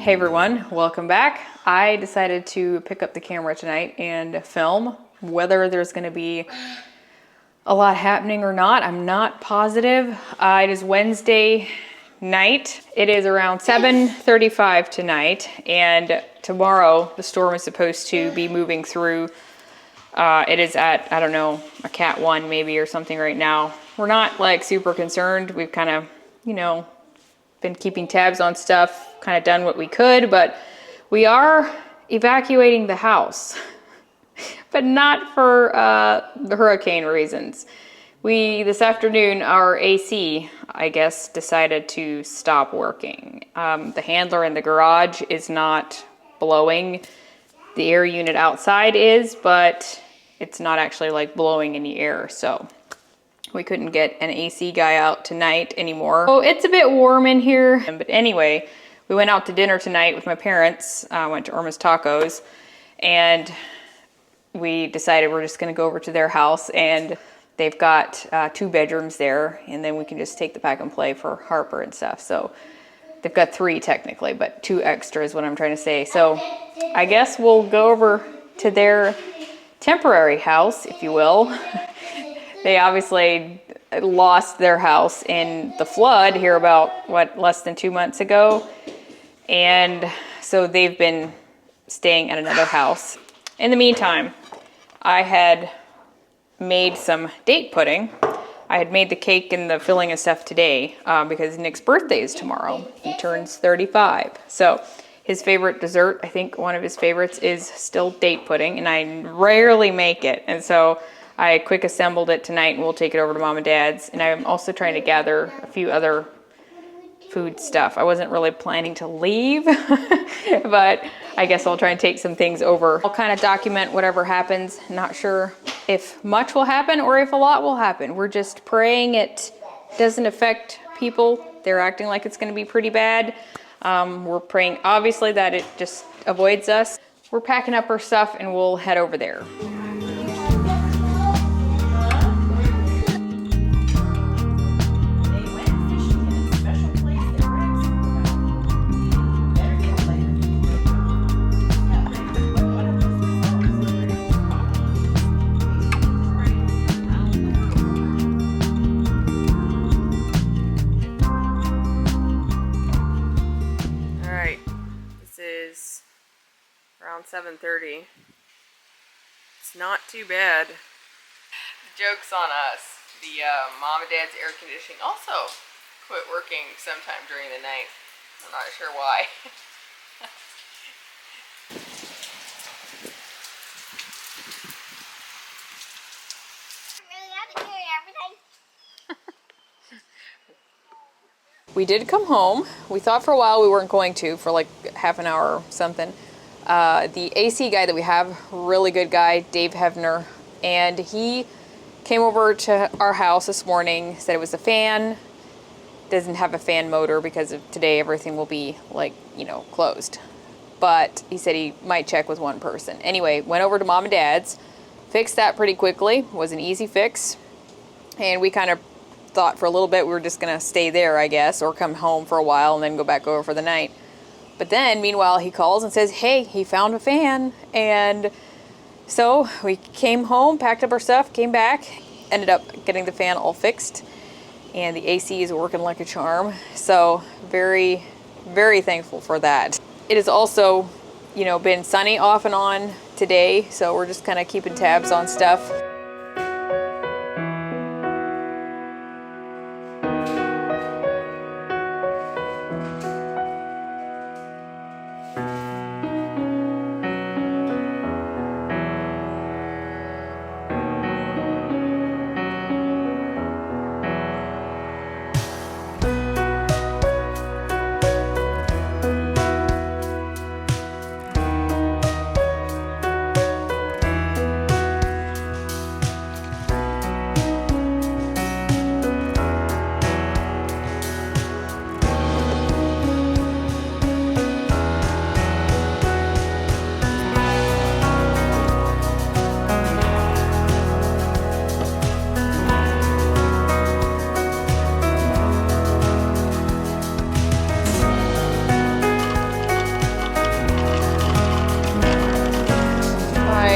Hey everyone, welcome back. I decided to pick up the camera tonight and film. Whether there's going to be a lot happening or not, I'm not positive. It is Wednesday night. It is around 7:35 tonight, and tomorrow the storm is supposed to be moving through. It is at, I don't know, a Cat 1 maybe or something right now. We're not like super concerned. We've kind of, been keeping tabs on stuff, kind of done what we could, but we are evacuating the house, but not for the hurricane reasons. This afternoon, our AC, I guess, decided to stop working. The handler in the garage is not blowing. The air unit outside is, but it's not actually like blowing any air, so we couldn't get an AC guy out tonight anymore. So it's a bit warm in here. But anyway, we went out to dinner tonight with my parents. Went to Irma's Tacos, and we decided we're just gonna go over to their house, and they've got 2 bedrooms there, and then we can just take the pack and play for Harper and stuff. So they've got 3 technically, but 2 extra is what I'm trying to say. So I guess we'll go over to their temporary house, if you will. They obviously lost their house in the flood here about, less than 2 months ago. And so they've been staying at another house. In the meantime, I had made some date pudding. I had made the cake and the filling and stuff today because Nick's birthday is tomorrow. He turns 35. So his favorite dessert, I think one of his favorites, is still date pudding, and I rarely make it. And so I quick assembled it tonight, and we'll take it over to Mom and Dad's. And I'm also trying to gather a few other food stuff. I wasn't really planning to leave, but I guess I'll try and take some things over. I'll kind of document whatever happens. Not sure if much will happen or if a lot will happen. We're just praying it doesn't affect people. They're acting like it's going to be pretty bad. We're praying, obviously, that it just avoids us. We're packing up our stuff, and we'll head over there. Around 7:30. It's not too bad. The joke's on us. The Mom and Dad's air conditioning also quit working sometime during the night. I'm not sure why. We did come home. We thought for a while we weren't going to, for like half an hour or something. The AC guy that we have, really good guy, Dave Hevner, and he came over to our house this morning, said it was a fan, doesn't have a fan motor because of today everything will be like, closed. But he said he might check with one person. Anyway, went over to Mom and Dad's, fixed that pretty quickly, was an easy fix, and we kind of thought for a little bit we were just gonna stay there, I guess, or come home for a while and then go back over for the night. But then, meanwhile, he calls and says, hey, he found a fan. And so we came home, packed up our stuff, came back, ended up getting the fan all fixed. And the AC is working like a charm. So very, very thankful for that. It has also, been sunny off and on today. So we're just kind of keeping tabs on stuff.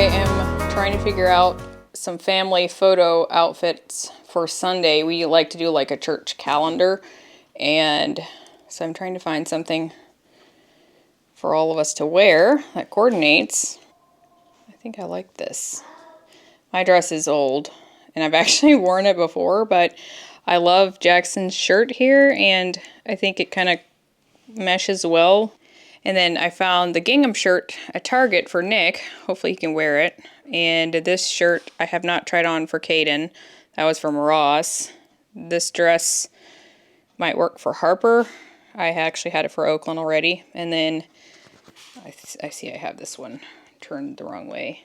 am trying to figure out some family photo outfits for Sunday. We like to do like a church calendar, and so I'm trying to find something for all of us to wear that coordinates. I think I like this. My dress is old, and I've actually worn it before, but I love Jackson's shirt here, and I think it kind of meshes well. And then I found the gingham shirt at Target for Nick. Hopefully he can wear it. And this shirt I have not tried on for Caden. That was from Ross. This dress might work for Harper. I actually had it for Oakland already. And then I see I have this one turned the wrong way.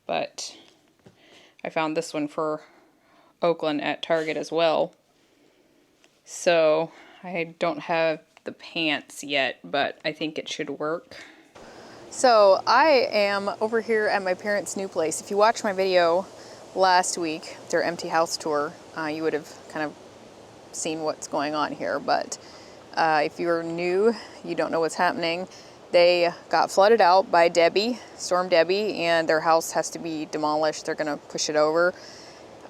But I found this one for Oakland at Target as well. So I don't have the pants yet, but I think it should work. So I am over here at my parents' new place. If you watched my video last week, their empty house tour, you would have kind of seen what's going on here. But if you're new, you don't know what's happening. They got flooded out by Storm Debbie, and their house has to be demolished. They're gonna push it over.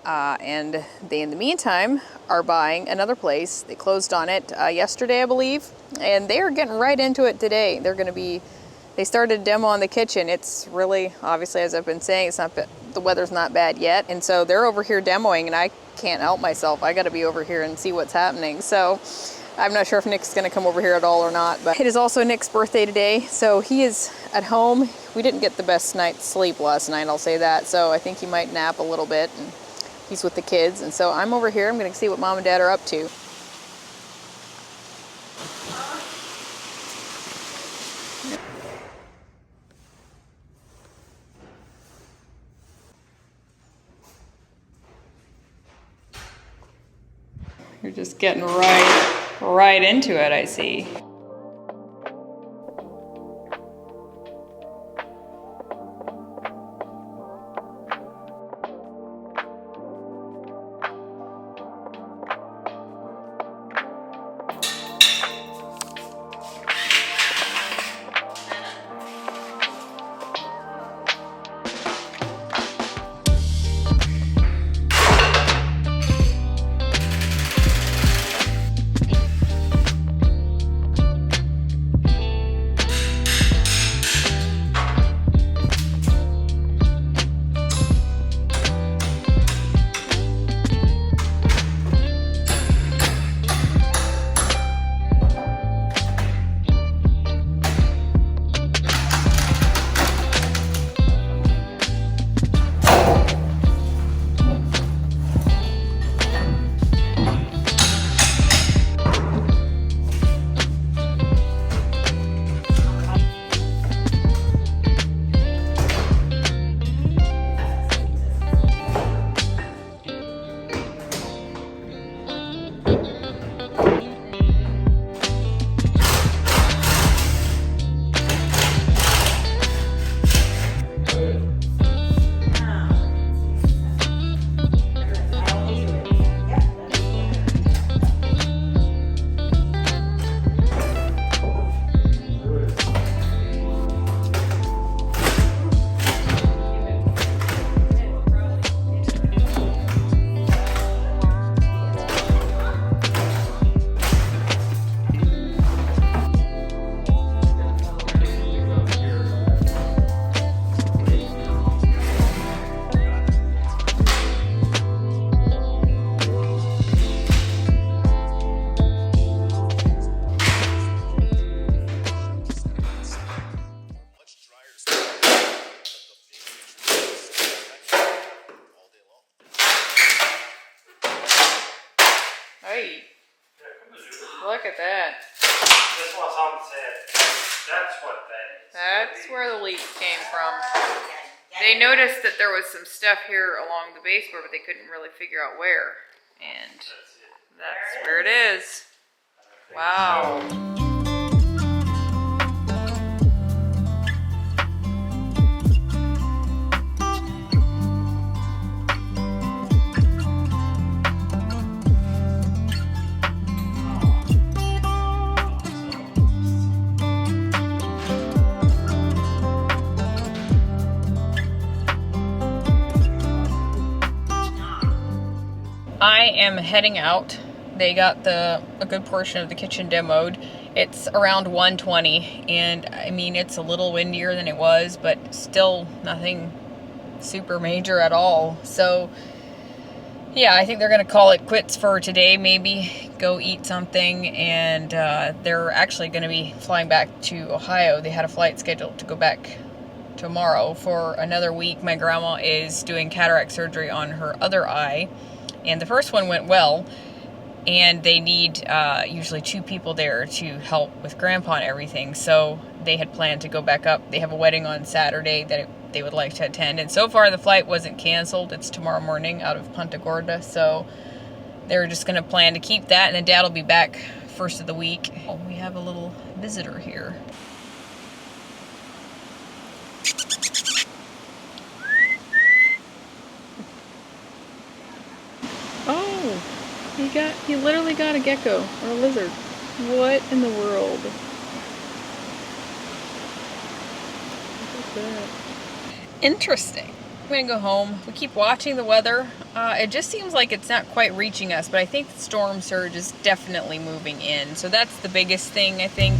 And they, in the meantime, are buying another place. They closed on it yesterday, I believe, and they are getting right into it today. They started a demo on the kitchen. It's really, obviously, as I've been saying, the weather's not bad yet, and so they're over here demoing, and I can't help myself. I got to be over here and see what's happening. So I'm not sure if Nick's going to come over here at all or not, but it is also Nick's birthday today, so he is at home. We didn't get the best night's sleep last night, I'll say that, so I think he might nap a little bit. And he's with the kids, and so I'm over here. I'm going to see what Mom and Dad are up to. You're just getting right into it, I see. Hey, look at that. This one's on the set. That's what that is. That's where the leak came from. They noticed that there was some stuff here along the baseboard, but they couldn't really figure out where. And that's where it is. Wow. I am heading out. They got a good portion of the kitchen demoed. It's around 120, and I mean, it's a little windier than it was, but still nothing super major at all. So yeah, I think they're gonna call it quits for today, maybe go eat something, and they're actually gonna be flying back to Ohio. They had a flight scheduled to go back tomorrow for another week. My grandma is doing cataract surgery on her other eye, and the first one went well, and they need usually 2 people there to help with grandpa and everything, so they had planned to go back up. They have a wedding on Saturday that they would like to attend, and so far the flight wasn't canceled. It's tomorrow morning out of Punta Gorda, so they're just gonna plan to keep that, and then Dad will be back first of the week. Oh, we have a little visitor here. Oh, he literally got a gecko or a lizard. What in the world? What is that? Interesting. I'm gonna go home. We keep watching the weather. It just seems like it's not quite reaching us, but I think the storm surge is definitely moving in. So that's the biggest thing, I think.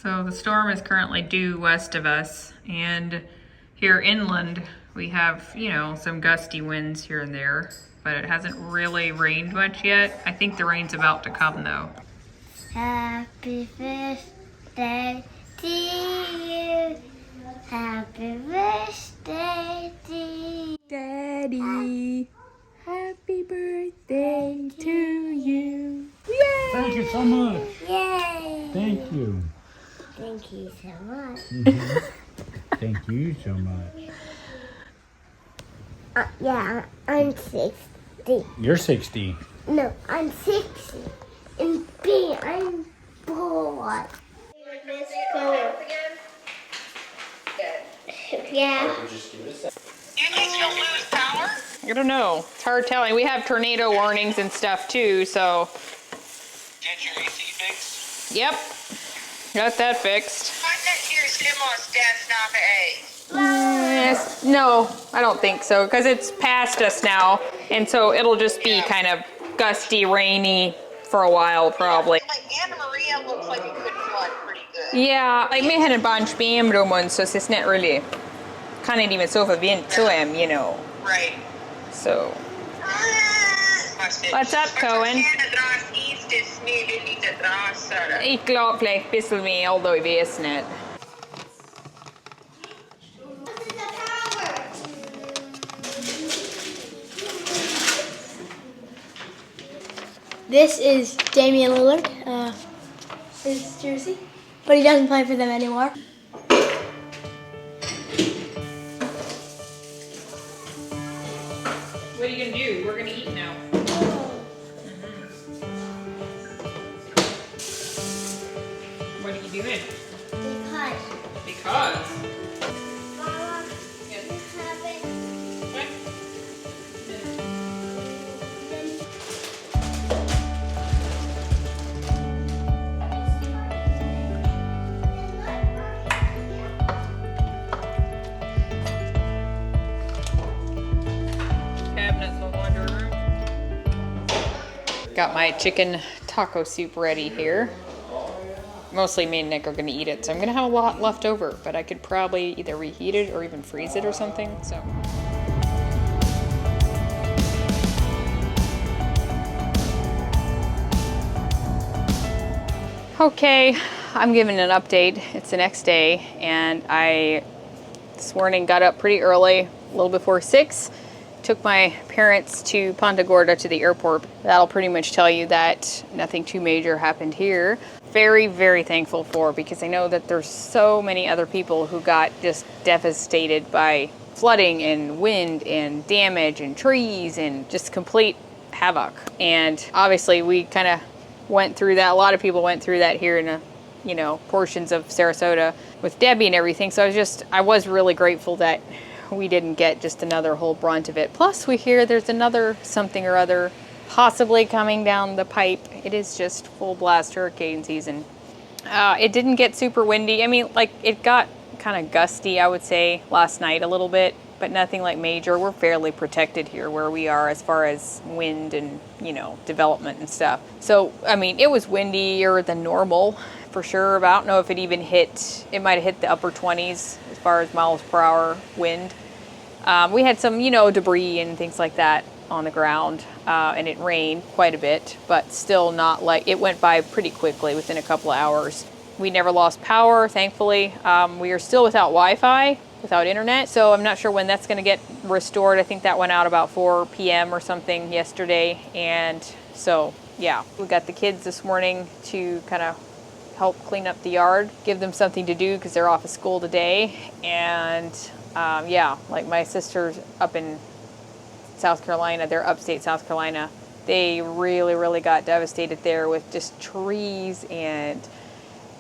So the storm is currently due west of us, and here inland we have, you know, some gusty winds here and there, but it hasn't really rained much yet. I think the rain's about to come though. Happy birthday to you. Happy birthday to you. Daddy, happy birthday to you. Yay! Thank you so much. Yay! Thank you. Thank you so much. Thank you so much. Yeah, I'm 60. You're 60. No, I'm 60. And B, I'm bored. Yeah. I don't know. It's hard telling. We have tornado warnings and stuff too, so. Get your AC fixed? Yep. Got that fixed. I bet your thermostat's not for A. Yes. No, I don't think so, because it's past us now, and so it'll just be kind of gusty, rainy for a while, probably. Like Anna Maria looks like it could flood pretty good. Ja, like me hade barn spemrummen så it's not really, kan inte even so förvint to him, you know. Right. So. What's up, Cohen? Ich glaub vielleicht ein bisschen mehr, although ich weiß nicht. This is Damian Lillard, his jersey, but he doesn't play for them anymore. What are you gonna do? We're gonna eat now. Got my chicken taco soup ready here. Mostly me and Nick are gonna eat it, so I'm gonna have a lot left over, but I could probably either reheat it or even freeze it or something, so. Okay, I'm giving an update. It's the next day, and I this morning got up pretty early, a little before 6. Took my parents to Punta Gorda to the airport. That'll pretty much tell you that nothing too major happened here. Very, very thankful for, because I know that there's so many other people who got just devastated by flooding and wind and damage and trees and just complete havoc. And obviously we kind of went through that. A lot of people went through that here in portions of Sarasota with Debbie and everything. So I was really grateful that we didn't get just another whole brunt of it. Plus we hear there's another something or other possibly coming down the pipe. It is just full blast hurricane season. It didn't get super windy. I mean, like, it got kind of gusty, I would say, last night a little bit, but nothing like major. We're fairly protected here where we are as far as wind and, development and stuff. So, I mean, it was windier than normal for sure. But I don't know if it even it might have hit the upper 20s as far as miles per hour wind. We had some, debris and things like that on the ground, and it rained quite a bit, but still not like, it went by pretty quickly within a couple of hours. We never lost power, thankfully. We are still without Wi-Fi, without internet, so I'm not sure when that's going to get restored. I think that went out about 4 p.m. or something yesterday, and so, yeah. We got the kids this morning to kind of help clean up the yard, give them something to do because they're off of school today, and like my sisters up in South Carolina, they're upstate South Carolina, they really, really got devastated there with just trees and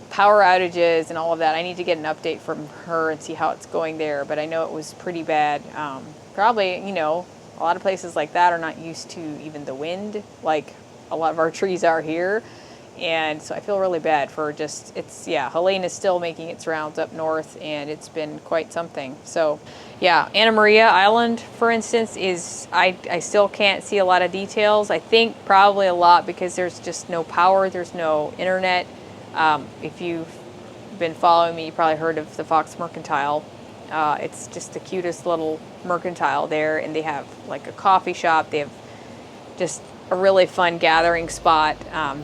power outages and all of that. I need to get an update from her and see how it's going there, but I know it was pretty bad. Probably, a lot of places like that are not used to even the wind, like a lot of our trees are here. And so I feel really bad for Helene is still making its rounds up north, and it's been quite something. So, yeah, Anna Maria Island, for instance, I still can't see a lot of details. I think probably a lot because there's just no power, there's no internet. If you've been following me, you probably heard of the Fox Mercantile. It's just the cutest little mercantile there, and they have like a coffee shop. They have just a really fun gathering spot.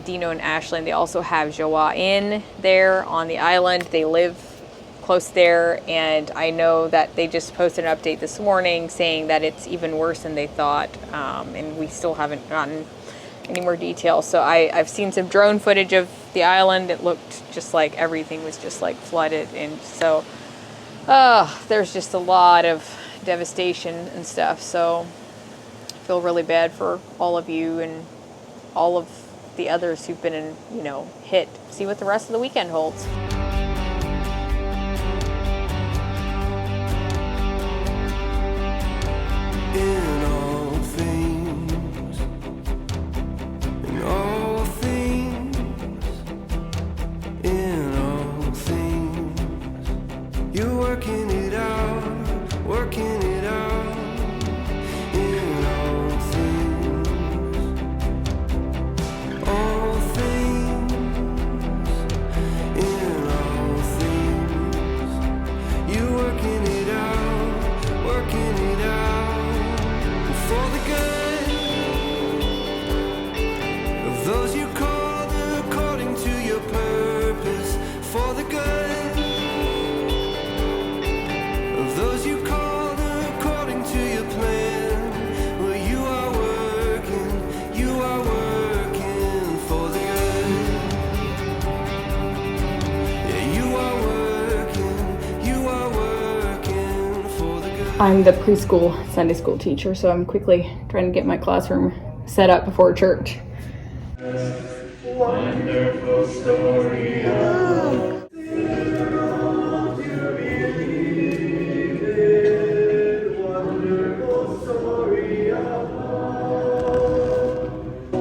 Dino and Ashlyn, they also have Joa Inn there on the island. They live close there, and I know that they just posted an update this morning saying that it's even worse than they thought, and we still haven't gotten any more details. So I've seen some drone footage of the island. It looked just like everything was just like flooded, and so there's just a lot of devastation and stuff. So feel really bad for all of you and all of the others who've been hit. See what the rest of the weekend holds. In all things, in all things, in all things, you're working it out, working it out. Those you called according to your purpose, for the good of those you called according to your plan. Well, you are working for the good. Yeah, you are working for the good. I'm the preschool Sunday school teacher, so I'm quickly trying to get my classroom set up before church. Wonderful story of wonderful story of a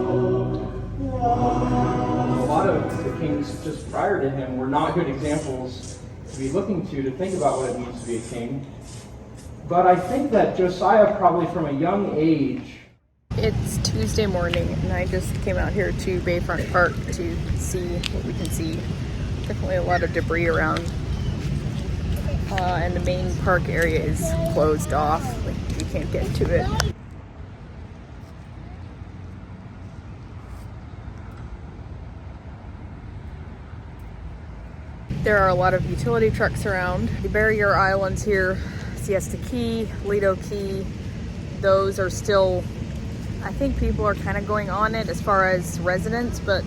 lot of the kings just prior to him were not good examples to be looking to think about what it means to be a king. But I think that Josiah probably from a young age It's Tuesday morning and I just came out here to Bayfront Park to see what we can see. Definitely a lot of debris around. And the main park area is closed off. Like, you can't get to it. There are a lot of utility trucks around. The barrier islands here, Siesta Key, Lido Key, those are still, I think people are kind of going on it as far as residents, but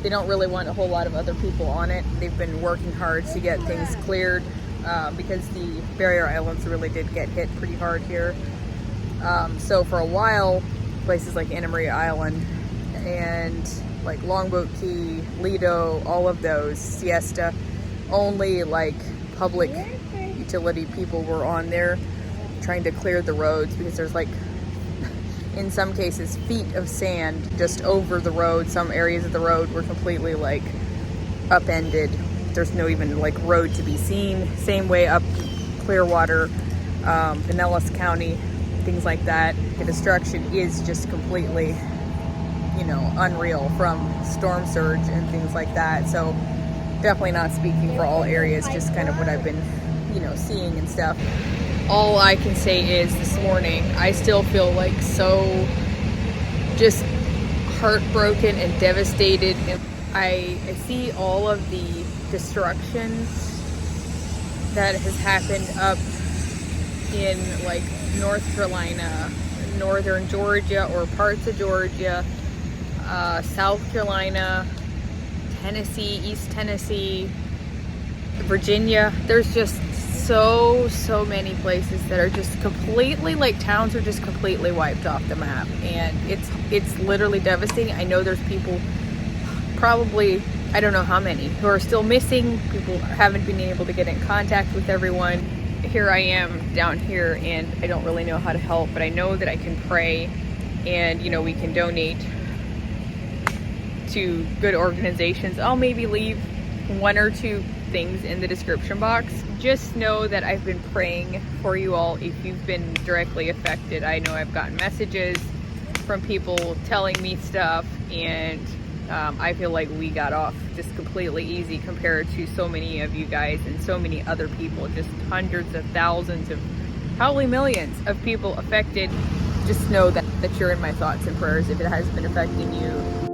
they don't really want a whole lot of other people on it. They've been working hard to get things cleared because the barrier islands really did get hit pretty hard here. So for a while, places like Anna Maria Island and like Longboat Key, Lido, all of those, Siesta, only like public utility people were on there trying to clear the roads because there's like, in some cases, feet of sand just over the road. Some areas of the road were completely like upended. There's no even like road to be seen. Same way up Clearwater, Pinellas County, things like that. The destruction is just completely, you know, unreal from storm surge and things like that. So definitely not speaking for all areas, just kind of what I've been, you know, seeing and stuff. All I can say is this morning, I still feel like so just heartbroken and devastated. And I see all of the destruction that has happened up in like North Carolina, northern Georgia or parts of Georgia, South Carolina, Tennessee, East Tennessee, Virginia. There's just so many places that are just completely, like, towns are just completely wiped off the map, and it's literally devastating. I know there's people, probably, I don't know how many, who are still missing. People haven't been able to get in contact with everyone. Here I am down here and I don't really know how to help, but I know that I can pray, and you know, we can donate to good organizations. I'll maybe leave one or two things in the description box. Just know that I've been praying for you all if you've been directly affected. I know I've gotten messages from people telling me stuff, and I feel like we got off just completely easy compared to so many of you guys and so many other people, just hundreds of thousands of, probably millions of people affected. Just know that you're in my thoughts and prayers if it has been affecting you.